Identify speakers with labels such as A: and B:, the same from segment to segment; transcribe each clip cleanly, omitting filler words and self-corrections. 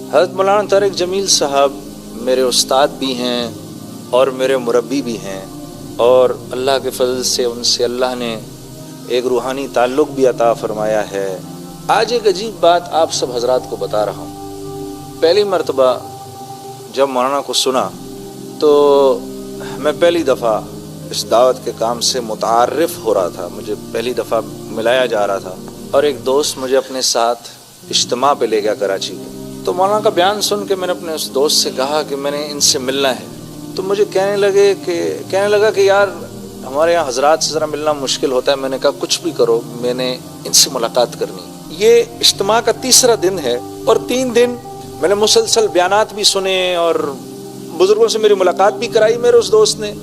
A: حضرت مولانا طارق جمیل صاحب میرے استاد بھی ہیں اور میرے مربی بھی ہیں، اور اللہ کے فضل سے ان سے اللہ نے ایک روحانی تعلق بھی عطا فرمایا ہے۔ آج ایک عجیب بات آپ سب حضرات کو بتا رہا ہوں۔ پہلی مرتبہ جب مولانا کو سنا تو میں پہلی دفعہ اس دعوت کے کام سے متعارف ہو رہا تھا، مجھے پہلی دفعہ ملایا جا رہا تھا، اور ایک دوست مجھے اپنے ساتھ اجتماع پہ لے گیا کراچی کے۔ تو مولانا کا بیان سن کے میں نے اپنے اس دوست سے کہا کہ میں نے ان سے ملنا ہے، تو مجھے کہنے لگا کہ یار ہمارے یہاں حضرات سے ذرا ملنا مشکل ہوتا ہے۔ میں نے کہا کچھ بھی کرو، میں نے ان سے ملاقات کرنی۔ یہ اجتماع کا تیسرا دن ہے، اور 3 دن میں نے مسلسل بیانات بھی سنے اور بزرگوں سے میری ملاقات بھی کرائی میرے اس دوست نے۔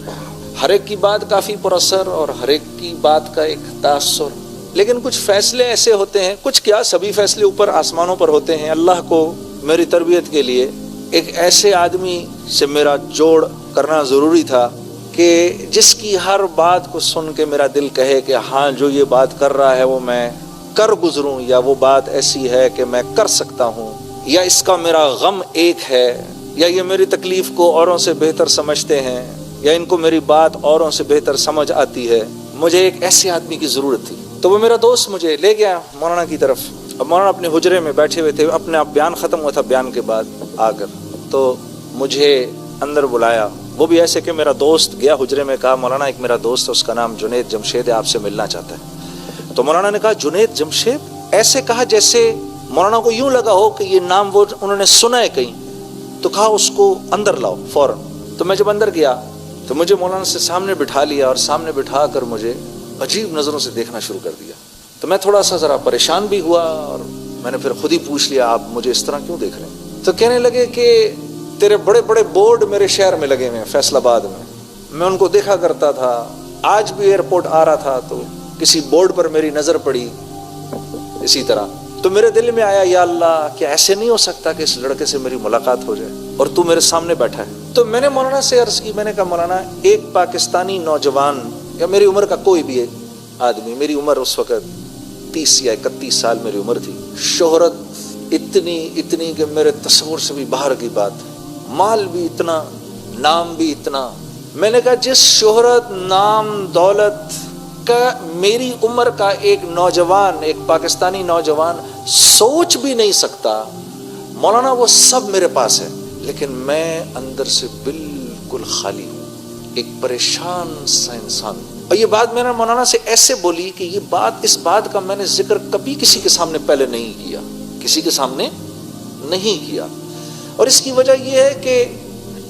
A: ہر ایک کی بات کافی پراثر اور ہر ایک کی بات کا ایک تاثر، لیکن کچھ فیصلے ایسے ہوتے ہیں، کچھ کیا سبھی فیصلے اوپر آسمانوں پر ہوتے ہیں۔ اللہ کو میری تربیت کے لیے ایک ایسے آدمی سے میرا جوڑ کرنا ضروری تھا کہ جس کی ہر بات کو سن کے میرا دل کہے کہ ہاں جو یہ بات کر رہا ہے وہ میں کر گزروں، یا وہ بات ایسی ہے کہ میں کر سکتا ہوں، یا اس کا میرا غم ایک ہے، یا یہ میری تکلیف کو اوروں سے بہتر سمجھتے ہیں، یا ان کو میری بات اوروں سے بہتر سمجھ آتی ہے۔ مجھے ایک ایسے آدمی کی ضرورت تھی۔ تو وہ میرا دوست مجھے لے گیا مولانا کی طرف۔ اب مولانا اپنے حجرے میں بیٹھے ہوئے تھے، اپنے آپ بیان ختم ہوا تھا، بیان کے بعد آ کر تو مجھے اندر بلایا۔ وہ بھی ایسے کہ میرا دوست گیا حجرے میں، کہا مولانا ایک میرا دوست ہے، اس کا نام جنید جمشید ہے، آپ سے ملنا چاہتا ہے۔ تو مولانا نے کہا جنید جمشید؟ ایسے کہا جیسے مولانا کو یوں لگا ہو کہ یہ نام وہ انہوں نے سنا ہے کہیں۔ تو کہا اس کو اندر لاؤ فوراً۔ تو میں جب اندر گیا تو مجھے مولانا سے سامنے بٹھا لیا، اور سامنے بٹھا کر مجھے عجیب نظروں سے دیکھنا شروع کر دیا۔ تو میں تھوڑا سا ذرا پریشان بھی ہوا، اور میں نے پھر خود ہی پوچھ لیا آپ مجھے اس طرح کیوں دیکھ رہے ہیں؟ تو کہنے لگے کہ تیرے بڑے بڑے بورڈ میرے شہر میں لگے ہوئے ہیں، فیصل آباد میں ان کو دیکھا کرتا تھا۔ آج بھی ایئرپورٹ آ رہا تھا تو کسی بورڈ پر میری نظر پڑی اسی طرح، تو میرے دل میں آیا یا اللہ کیا ایسے نہیں ہو سکتا کہ اس لڑکے سے میری ملاقات ہو جائے اور تو میرے سامنے بیٹھا ہے۔ تو میں نے مولانا سے عرض کی، میں نے کہا مولانا ایک پاکستانی نوجوان یا میری عمر کا کوئی بھی ایک آدمی، میری عمر اس وقت 30 یا 31 سال میری عمر تھی، شہرت اتنی کہ میرے تصور سے بھی باہر کی بات، مال بھی اتنا، نام بھی اتنا۔ میں نے کہا جس شہرت نام دولت کا میری عمر کا ایک نوجوان، ایک پاکستانی نوجوان سوچ بھی نہیں سکتا، مولانا وہ سب میرے پاس ہے، لیکن میں اندر سے بالکل خالی ہوں، ایک پریشان سا انسان ہوں۔ اور یہ بات میں نے مولانا سے ایسے بولی کہ اس بات کا میں نے ذکر کبھی کسی کے سامنے پہلے نہیں کیا، کسی کے سامنے نہیں کیا۔ اور اس کی وجہ یہ ہے کہ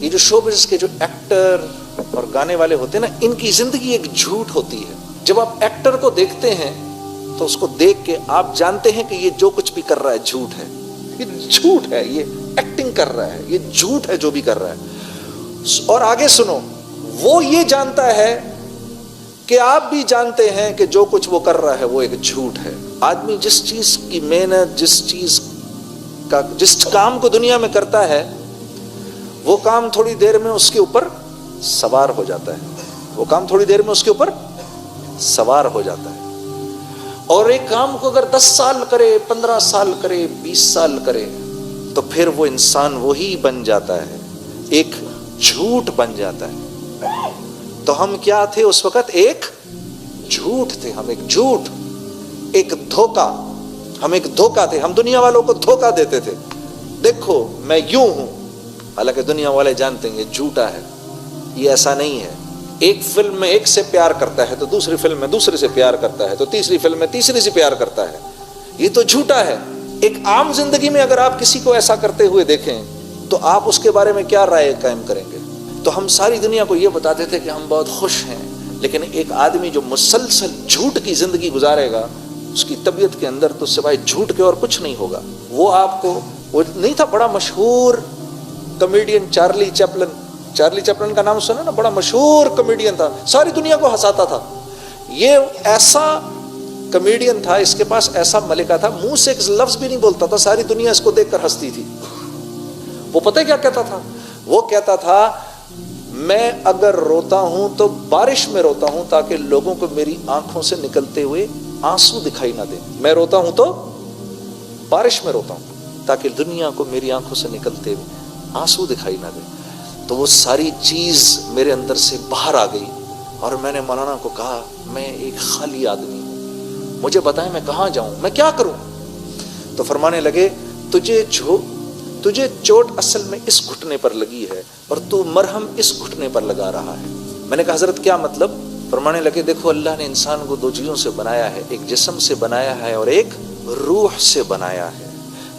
A: یہ جو شو بزنس کے جو ایکٹر اور گانے والے ہوتے ہیں نا، ان کی زندگی ایک جھوٹ ہوتی ہے۔ جب آپ ایکٹر کو دیکھتے ہیں تو اس کو دیکھ کے آپ جانتے ہیں کہ یہ جو کچھ بھی کر رہا ہے جھوٹ ہے، یہ جھوٹ ہے، یہ ایکٹنگ کر رہا ہے، یہ جھوٹ ہے جو بھی کر رہا ہے۔ اور آگے سنو، وہ یہ جانتا ہے کہ آپ بھی جانتے ہیں کہ جو کچھ وہ کر رہا ہے وہ ایک جھوٹ ہے۔ آدمی جس چیز کی محنت، جس کام کو دنیا میں کرتا ہے، وہ کام تھوڑی دیر میں اس کے اوپر سوار ہو جاتا ہے، اور ایک کام کو اگر 10 سال کرے، 15 سال کرے، 20 سال کرے، تو پھر وہ انسان وہی بن جاتا ہے، ایک جھوٹ بن جاتا ہے۔ تو ہم کیا تھے اس وقت؟ ایک جھوٹ تھے، ہم ایک جھوٹ، ایک دھوکا، ہم ایک دھوکا تھے، ہم دنیا والوں کو دھوکا دیتے تھے، دیکھو میں یوں ہوں، حالانکہ دنیا والے جانتے ہیں یہ جھوٹا ہے، یہ ایسا نہیں ہے۔ ایک فلم میں ایک سے پیار کرتا ہے تو دوسری فلم میں دوسرے سے پیار کرتا ہے، تو تیسری فلم میں تیسری سے پیار کرتا ہے، یہ تو جھوٹا ہے۔ ایک عام زندگی میں اگر آپ کسی کو ایسا کرتے ہوئے دیکھیں تو آپ اس کے بارے میں کیا رائے قائم کریں گے؟ تو ہم ساری دنیا کو یہ بتاتے تھے کہ ہم بہت خوش ہیں، لیکن ایک آدمی جو مسلسل جھوٹ کی زندگی گزارے گا، اس کی طبیعت کے اندر تو سوائے جھوٹ کے اور کچھ نہیں ہوگا۔ وہ آپ کو، وہ نہیں تھا بڑا مشہور کمیڈین چارلی چیپلن کا نام سنا نا، بڑا مشہور کمیڈین تھا، ساری دنیا کو ہنساتا تھا۔ یہ ایسا کمیڈین تھا، اس کے پاس ایسا ملکہ تھا، منہ سے ایک لفظ بھی نہیں بولتا تھا، ساری دنیا اس کو دیکھ کر ہنستی تھی۔ وہ پتہ کیا کہتا تھا؟ وہ کہتا تھا میں اگر روتا ہوں تو بارش میں روتا ہوں تاکہ لوگوں کو میری آنکھوں سے نکلتے ہوئے آنسو دکھائی نہ دیں، میں روتا ہوں تو بارش میں روتا ہوں۔ تاکہ دنیا کو میری آنکھوں سے نکلتے ہوئے آنسو دکھائی نہ دے۔ تو وہ ساری چیز میرے اندر سے باہر آ گئی اور میں نے مولانا کو کہا میں ایک خالی آدمی ہوں، مجھے بتائیں میں کہاں جاؤں، میں کیا کروں؟ تو فرمانے لگے تجھے چوٹ اصل میں اس گھٹنے پر لگی ہے اور تو مرہم اس گھٹنے پر لگا رہا ہے۔ میں نے کہا حضرت کیا مطلب؟ فرمانے لگے دیکھو اللہ نے انسان کو دو چیزوں سے بنایا ہے، ایک جسم سے بنایا ہے اور ایک روح سے بنایا ہے۔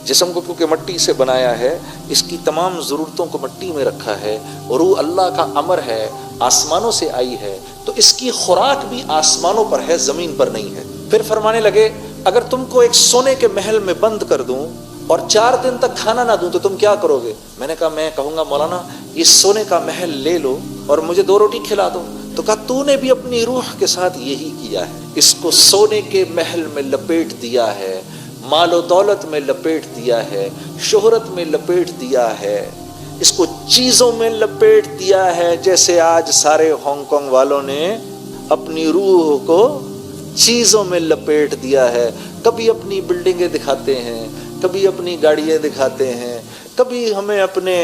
A: جسم کو کیونکہ مٹی سے بنایا ہے، اس کی تمام ضرورتوں کو مٹی میں رکھا ہے، اور روح اللہ کا امر ہے، آسمانوں سے آئی ہے، تو اس کی خوراک بھی آسمانوں پر ہے، زمین پر نہیں ہے۔ پھر فرمانے لگے اگر تم کو ایک سونے کے محل میں بند کر دوں اور 4 دن تک کھانا نہ دوں تو تم کیا کرو گے؟ میں نے کہا میں کہوں گا مولانا یہ سونے کا محل لے لو اور مجھے 2 روٹی کھلا دو۔ تو کہا تو نے بھی اپنی روح کے ساتھ یہی کیا ہے، اس کو سونے کے محل میں لپیٹ دیا ہے، مال و دولت میں لپیٹ دیا ہے، شہرت میں لپیٹ دیا ہے، اس کو چیزوں میں لپیٹ دیا ہے، جیسے آج سارے ہانگ کانگ والوں نے اپنی روح کو چیزوں میں لپیٹ دیا ہے۔ کبھی اپنی بلڈنگیں دکھاتے ہیں، کبھی اپنی گاڑیاں دکھاتے ہیں، کبھی ہمیں اپنے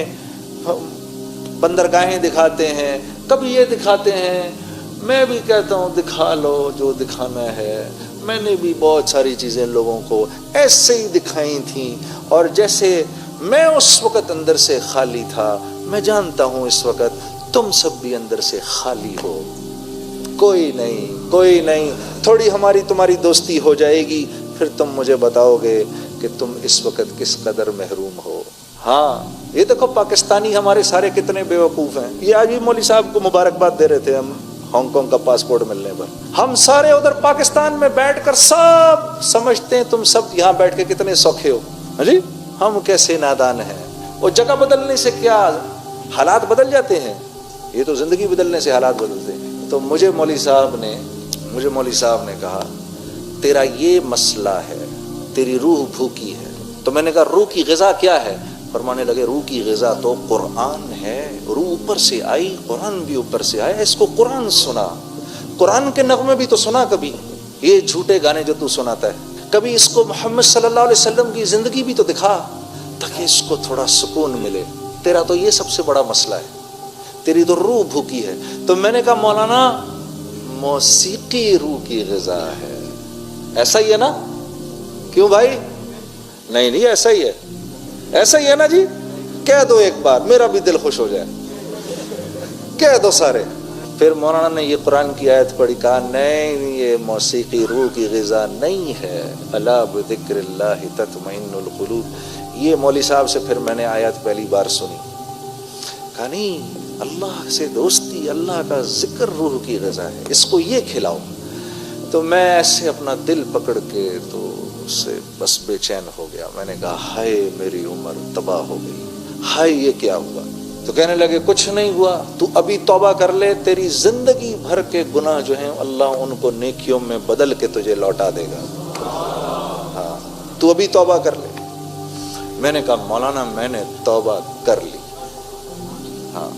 A: بندرگاہیں دکھاتے ہیں، کبھی یہ دکھاتے ہیں۔ میں بھی کہتا ہوں دکھا لو جو دکھانا ہے، میں نے بھی بہت ساری چیزیں لوگوں کو ایسے ہی دکھائی تھیں، اور جیسے میں اس وقت اندر سے خالی تھا، میں جانتا ہوں اس وقت تم سب بھی اندر سے خالی ہو۔ کوئی نہیں، تھوڑی ہماری تمہاری دوستی ہو جائے گی، پھر تم مجھے بتاؤ گے کہ تم اس وقت کس قدر محروم ہو۔ ہاں یہ دیکھو پاکستانی ہمارے سارے کتنے بیوقوف ہیں۔ یہ آج بھی مولوی صاحب کو مبارکباد دے رہے تھے ہم ہانگ کانگ کا پاسپورٹ ملنے پر۔ ہم سارے ادھر پاکستان میں بیٹھ کر سب سمجھتے ہیں تم سب یہاں بیٹھ کے کتنے سوکھے ہو۔ جی ہم کیسے نادان ہیں۔ وہ جگہ بدلنے سے کیا حالات بدل جاتے ہیں؟ یہ تو زندگی بدلنے سے حالات بدلتے ہیں۔ تو مجھے مولوی صاحب نے کہا تیرا یہ مسئلہ ہے، تیری روح بھوکی ہے۔ تو میں نے کہا روح کی غذا کیا ہے؟ فرمانے لگے روح کی غذا تو قرآن ہے، روح اوپر سے آئی، قرآن بھی اوپر سے آیا، اس کو قرآن سنا، قرآن کے نغمے بھی تو سنا، کبھی یہ جھوٹے گانے جو تو سناتا ہے، کبھی اس کو محمد صلی اللہ علیہ وسلم کی زندگی بھی تو دکھا تاکہ اس کو تھوڑا سکون ملے۔ تیرا تو یہ سب سے بڑا مسئلہ ہے، تیری تو روح بھوکی ہے۔ تو میں نے کہا مولانا موسیقی روح کی غذا ہے، ایسا ہی ہے نا؟ کیوں بھائی؟ نہیں ایسا ہی ہے نا جی؟ کہہ دو ایک بار، میرا بھی دل خوش ہو جائے، کہہ دو سارے۔ پھر مولانا نے یہ قرآن کی آیت پڑھی، کہا نہیں یہ موسیقی روح کی غذا نہیں ہے، الا بذکر اللہ تطمئن القلوب۔ یہ مولوی صاحب سے پھر میں نے آیت پہلی بار سنی، کہا نہیں اللہ سے دوستی، اللہ کا ذکر روح کی غذا ہے، اس کو یہ کھلاؤ۔ تو میں ایسے اپنا دل پکڑ کے تو اس سے بس بے چین ہو گیا۔ میں نے کہا ہائے میری عمر تباہ ہو گئی، ہائے یہ کیا ہوا؟ تو کہنے لگے کچھ نہیں ہوا، تو ابھی توبہ کر لے، تیری زندگی بھر کے گناہ جو ہیں اللہ ان کو نیکیوں میں بدل کے تجھے لوٹا دے گا۔ ہاں تو ابھی توبہ کر لے۔ میں نے کہا مولانا میں نے توبہ کر لی۔ ہاں